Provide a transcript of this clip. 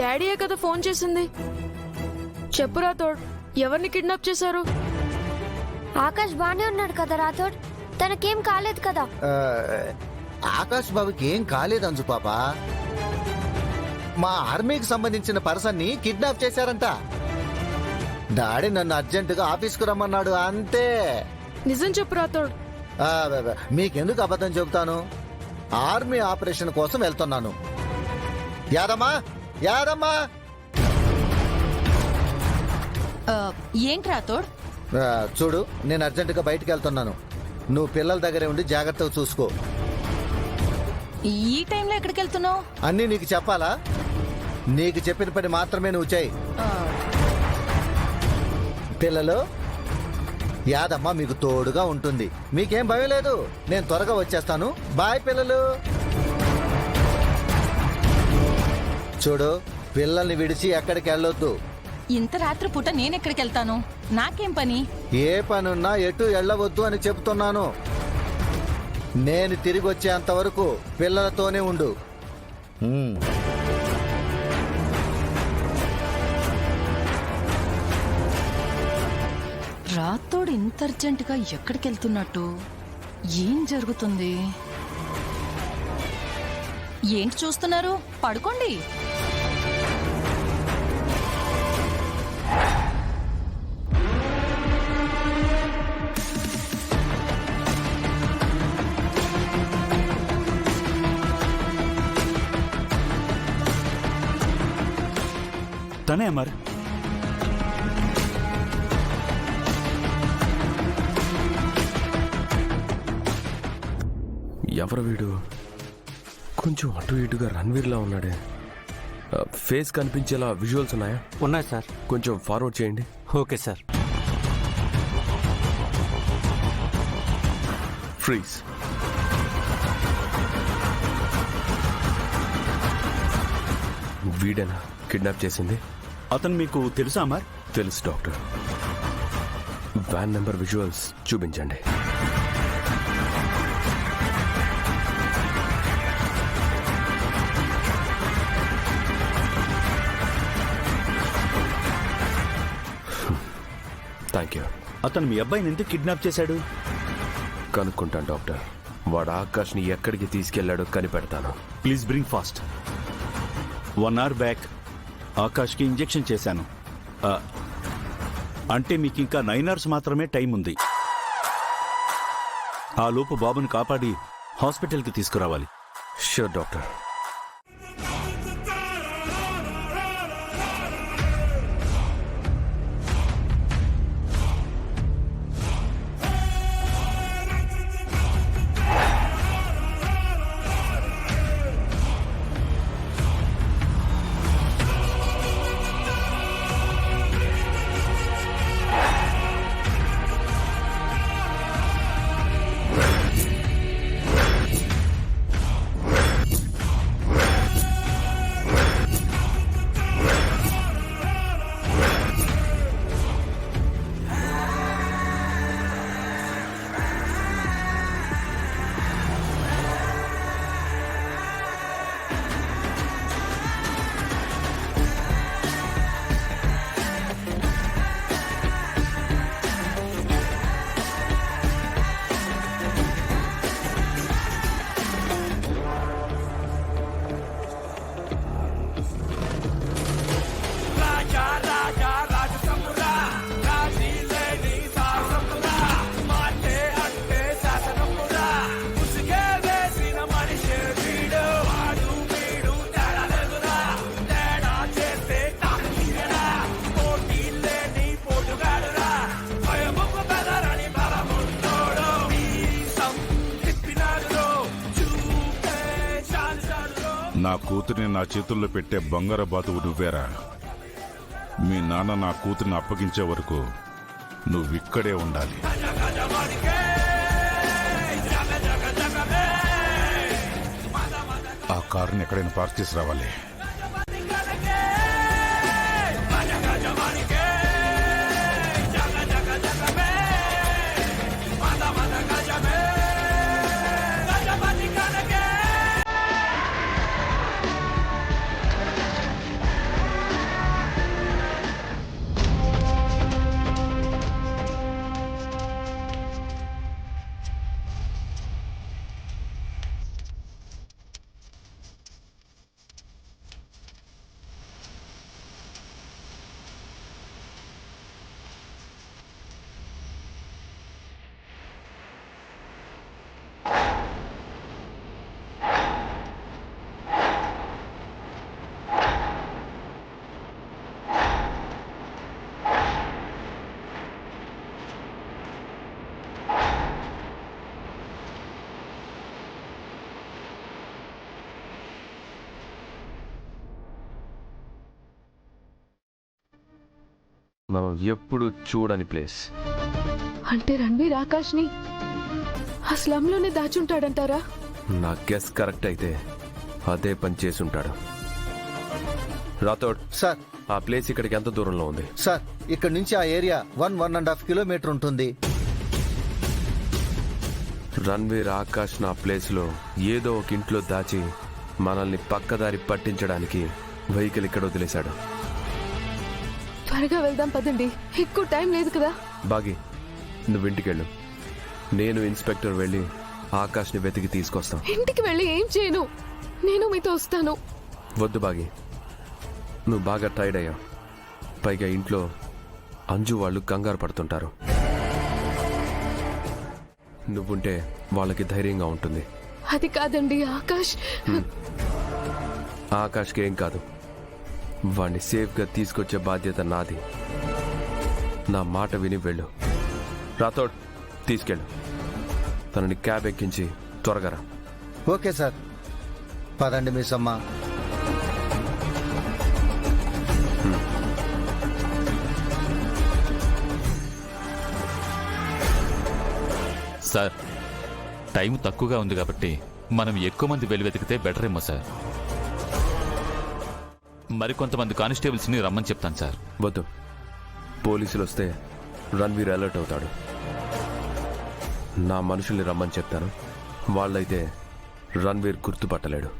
డాడీయే కదా ఫోన్ చేసింది. చెప్పు రాథోడ్, ఎవరిని కిడ్నాప్ చేశారు? ఆకాష్ బానే ఉన్నాడు కదా రాథోడ్, తనకేం కాలేదు కదా? ఆకాష్ బాబుకి ఏం కాలేదు అంజు పాప. మా ఆర్మీకి సంబంధించిన పర్సన్ ని కిడ్నాప్ చేశారంట. డాడీ నన్ను అర్జెంటుగా ఆఫీస్కు రమ్మన్నాడు అంతే. నిజం చెప్పు రాథోడ్. మీకెందుకు అబద్ధం చెబుతాను? ఆర్మీ ఆపరేషన్ కోసం వెళ్తున్నాను. యాదమ్మా, యాదమ్మా. ఏంటి రాథోడ్? చూడు, నేను అర్జెంటుగా బయటికి వెళ్తున్నాను. నువ్వు పిల్లల దగ్గరే ఉండి జాగ్రత్తగా చూసుకో. ఈ టైంలో ఎక్కడికి వెళ్తున్నావు? అన్నీ నీకు చెప్పాలా? నీకు చెప్పిన పని మాత్రమే నువ్వు చేయి. పిల్లలు, యాదమ్మ మీకు తోడుగా ఉంటుంది. మీకేం భయం లేదు. నేను త్వరగా వచ్చేస్తాను. బాయ్ పిల్లలు. చూడు, పిల్లల్ని విడిచి ఎక్కడికి వెళ్ళొద్దు. ఇంత రాత్రి పూట నేనెక్కడికి వెళ్తాను? నాకేం పని? ఏ పనున్నా ఎటు వెళ్ళవద్దు అని చెప్తున్నాను. నేను తిరిగి వచ్చేంత వరకు పిల్లలతోనే ఉండు. రాథోడ్ ఇంత అర్జెంటుగా ఎక్కడికి వెళ్తున్నట్టు? ఏం జరుగుతుంది? ఏంటి చూస్తున్నారు? పడుకోండి. తనే అమర్. ఎవరు వీడు? కొంచెం అటు ఇటుగా రణ్వీర్లా ఉన్నాడే. ఫేస్ కనిపించేలా విజువల్స్ ఉన్నాయా? ఉన్నాయి సార్. కొంచెం ఫార్వర్డ్ చేయండి. Okay sir. ఫ్రీజ్. వీడేనా కిడ్నాప్ చేసింది? అతను మీకు తెలుసా అమర్? తెలుసు డాక్టర్. వ్యాన్ నెంబర్ విజువల్స్ చూపించండి. Thank you. అతను మీ అబ్బాయిని ఎందుకు కిడ్నాప్ చేశాడు? కనుక్కుంటాను డాక్టర్. వాడు ఆకాష్ని ఎక్కడికి తీసుకెళ్లాడో కనిపెడతాను. Please bring fast. 1 hour back ఆకాష్కి ఇంజెక్షన్ చేశాను. అంటే మీకు ఇంకా 9 hours మాత్రమే టైం ఉంది. ఆ లోపు బాబుని కాపాడి హాస్పిటల్కి తీసుకురావాలి. Sure doctor. నా కూతురిని నా చేతుల్లో పెట్టే బంగారు బాతువు నువ్వేరా. మీ నాన్న నా కూతురిని అప్పగించే వరకు నువ్విక్కడే ఉండాలి. ఆ కారుని ఎక్కడైనా పార్క్ చేసి రావాలి. మనం ఎప్పుడు చూడని ప్లేస్. అంటే రణ్వీర్ ఆకాష్ని ఆ స్లమ్లోనే దాచుంటాడంటారా? నా గెస్ కరెక్ట్ అయితే అదే పని చేసుంటాడు. రాథోడ్, సార్ ఆ ప్లేస్ ఇక్కడికి ఎంత దూరంలో ఉంది? సార్ ఇక్కడ నుంచి ఆ ఏరియా 1.5 కిలోమీటర్ ఉంటుంది. రణ్వీర్ ఆకాష్ నా ప్లేస్లో ఏదో ఒక ఇంట్లో దాచి మనల్ని పక్కదారి పట్టించడానికి వెహికల్ ఇక్కడ వదిలేశాడు. త్వరగా వెళ్దాం పదండి, ఎక్కువ టైం లేదు కదా. బాగి, నువ్వు ఇంటికెళ్ళు. నేను ఇన్స్పెక్టర్ వెళ్ళి ఆకాష్ని వెతికి తీసుకొస్తాం. ఇంటికి వెళ్ళి ఏం చేయను, నేను మీతో వస్తాను. వద్దు బాగి, నువ్వు బాగా టైర్డ్ అయ్యావు. పైగా ఇంట్లో అంజు వాళ్ళు కంగారు పడుతుంటారు. నువ్వుంటే వాళ్ళకి ధైర్యంగా ఉంటుంది. అది కాదండి ఆకాష్. ఆకాష్కి ఏం కాదు, వాణ్ణి సేఫ్గా తీసుకొచ్చే బాధ్యత నాది. నా మాట విని వెళ్ళు. రాథోడ్, తీసుకెళ్ళు. తనని క్యాబ్ ఎక్కించి త్వరగా రా. ఓకే సార్, పదండి మిస్ అమ్మ. సార్, టైం తక్కువగా ఉంది కాబట్టి మనం ఎక్కువ మంది వెళ్ళి వెతికితే బెటర్ ఏమో సార్. మరికొంతమంది కానిస్టేబుల్స్ని రమ్మని చెప్తాను సార్. వద్దు, పోలీసులు వస్తే రణ్వీర్ అలర్ట్ అవుతాడు. నా మనుషుల్ని రమ్మని చెప్తాను. వాళ్ళైతే రణ్వీర్ గుర్తుపట్టలేడు.